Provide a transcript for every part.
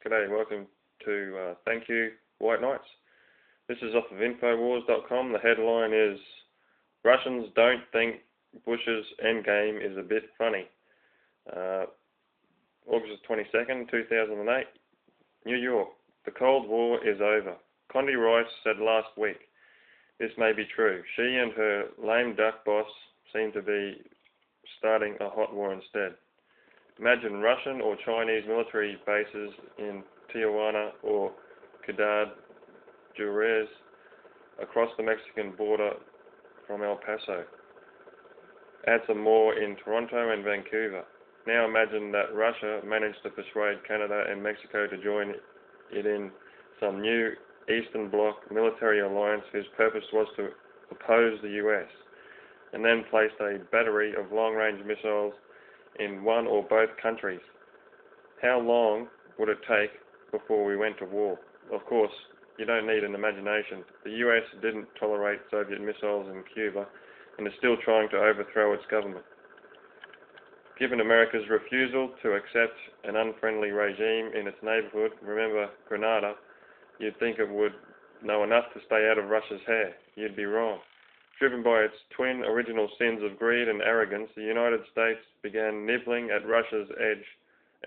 G'day, welcome to Thank You, White Knights. This is off of Infowars.com. The headline is, Russians don't think Bush's endgame is a bit funny. August 22nd, 2008, New York. The Cold War is over. Condi Rice said last week. This may be true. She and her lame duck boss seem to be starting a hot war instead. Imagine Russian or Chinese military bases in Tijuana or Ciudad Juarez across the Mexican border from El Paso. Add some more in Toronto and Vancouver. Now imagine that Russia managed to persuade Canada and Mexico to join it in some new Eastern Bloc military alliance whose purpose was to oppose the US, and then placed a battery of long-range missiles in one or both countries. How long would it take before we went to war? Of course, you don't need an imagination. The US didn't tolerate Soviet missiles in Cuba and is still trying to overthrow its government. Given America's refusal to accept an unfriendly regime in its neighborhood, remember Grenada, you'd think it would know enough to stay out of Russia's hair. You'd be wrong. Driven by its twin original sins of greed and arrogance, the United States began nibbling at Russia's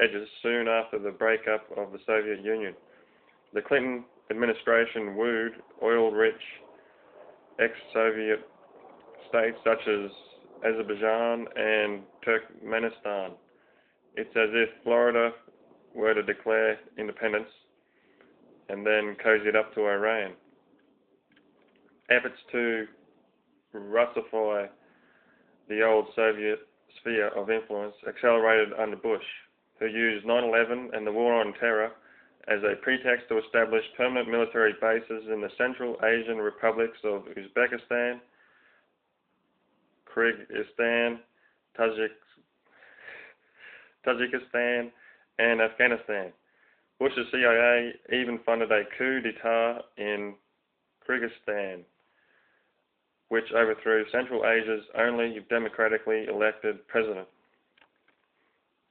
edges soon after the breakup of the Soviet Union. The Clinton administration wooed oil-rich ex-Soviet states such as Azerbaijan and Turkmenistan. It's as if Florida were to declare independence and then cozied up to Iran. Efforts to Russify the old Soviet sphere of influence accelerated under Bush, who used 9/11 and the war on terror as a pretext to establish permanent military bases in the Central Asian republics of Uzbekistan, Kyrgyzstan, Tajikistan, and Afghanistan. Bush's CIA even funded a coup d'etat in Kyrgyzstan, which overthrew Central Asia's only democratically elected president.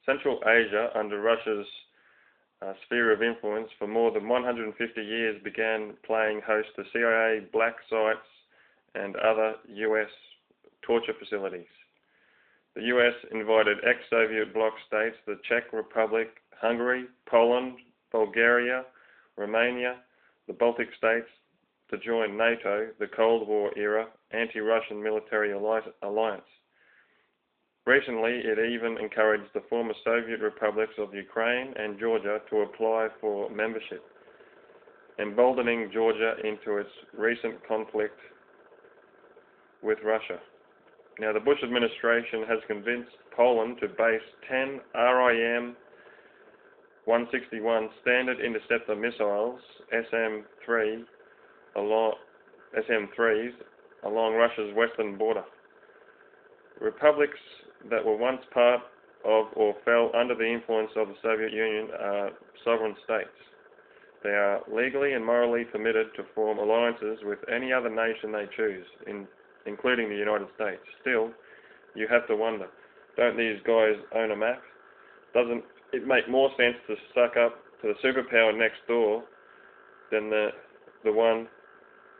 Central Asia, under Russia's sphere of influence for more than 150 years, began playing host to CIA black sites and other US torture facilities. The US invited ex-Soviet bloc states, the Czech Republic, Hungary, Poland, Bulgaria, Romania, the Baltic states, to join NATO, the Cold War era anti-Russian military alliance. Recently, it even encouraged the former Soviet republics of Ukraine and Georgia to apply for membership, emboldening Georgia into its recent conflict with Russia. Now, the Bush administration has convinced Poland to base 10 RIM-161 Standard Interceptor missiles, SM-3s, along Russia's western border. Republics that were once part of or fell under the influence of the Soviet Union are sovereign states. They are legally and morally permitted to form alliances with any other nation they choose, including the United States. Still, you have to wonder, don't these guys own a map? Doesn't it make more sense to suck up to the superpower next door than the one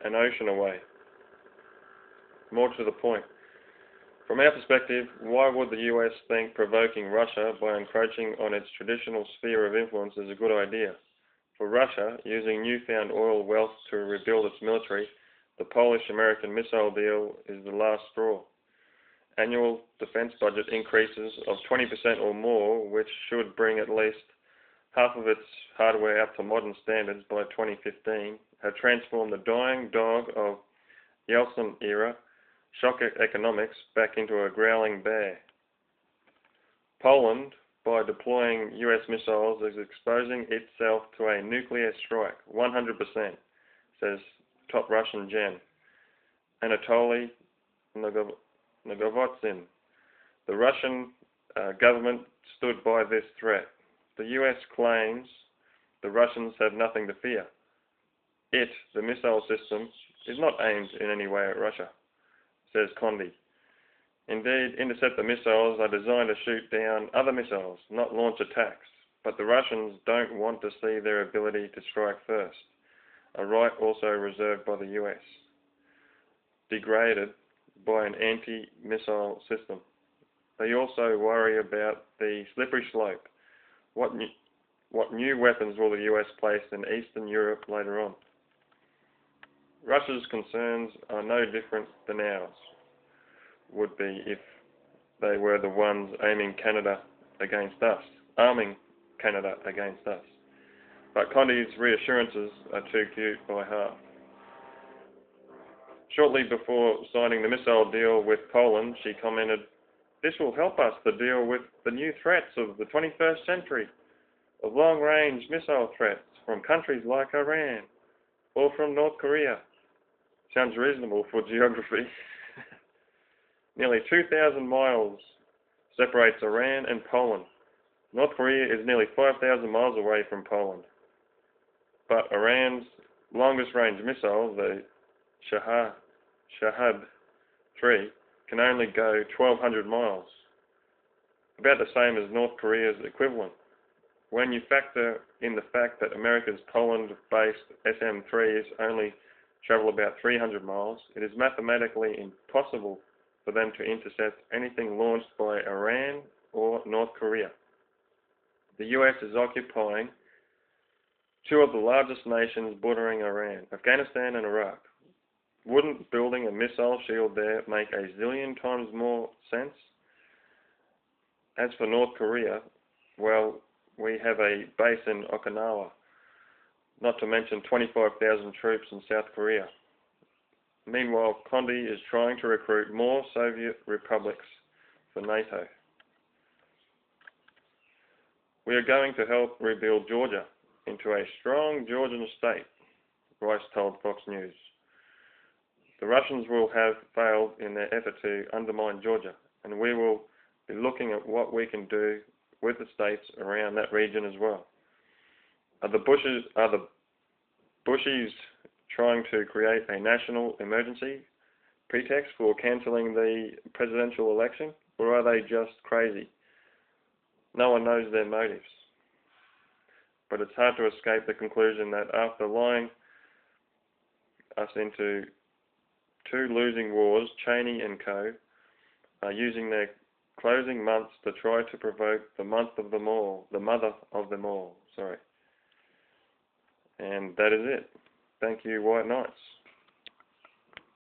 an ocean away? More to the point, from our perspective, why would the US think provoking Russia by encroaching on its traditional sphere of influence is a good idea? For Russia, using newfound oil wealth to rebuild its military, the Polish-American missile deal is the last straw. Annual defense budget increases of 20% or more, which should bring at least half of its hardware up to modern standards by 2015, have transformed the dying dog of Yeltsin-era shock economics back into a growling bear. Poland, by deploying US missiles, is exposing itself to a nuclear strike, 100%, says top Russian gen Anatoly Novovotsyn. The Russian government stood by this threat. The US claims the Russians have nothing to fear. It, the missile system, is not aimed in any way at Russia, says Condi. Indeed, interceptor missiles are designed to shoot down other missiles, not launch attacks. but the Russians don't want to see their ability to strike first, a right also reserved by the US, degraded by an anti-missile system. They also worry about the slippery slope. What new weapons will the US place in Eastern Europe later on? Russia's concerns are no different than ours would be if they were the ones arming Canada against us. But Condi's reassurances are too cute by half. Shortly before signing the missile deal with Poland, she commented, "This will help us to deal with the new threats of the 21st century, of long-range missile threats from countries like Iran or from North Korea." Sounds reasonable for geography. Nearly 2,000 miles separates Iran and Poland. North Korea is nearly 5,000 miles away from Poland. But Iran's longest-range missile, the Shahab-3, can only go 1,200 miles, about the same as North Korea's equivalent. When you factor in the fact that America's Poland-based SM-3s only travel about 300 miles, it is mathematically impossible for them to intercept anything launched by Iran or North Korea. The US is occupying two of the largest nations bordering Iran, Afghanistan and Iraq. Wouldn't building a missile shield there make a zillion times more sense? As for North Korea, well, we have a base in Okinawa, not to mention 25,000 troops in South Korea. Meanwhile, Condi is trying to recruit more Soviet republics for NATO. "We are going to help rebuild Georgia into a strong Georgian state," Rice told Fox News. "The Russians will have failed in their effort to undermine Georgia, and we will be looking at what we can do with the states around that region as well." Are the Bushies trying to create a national emergency pretext for cancelling the presidential election, or are they just crazy? No one knows their motives. But it's hard to escape the conclusion that after lying us into two losing wars, Cheney and co. are using their closing months to try to provoke the mother of them all. And that is it. Thank you, White Knights.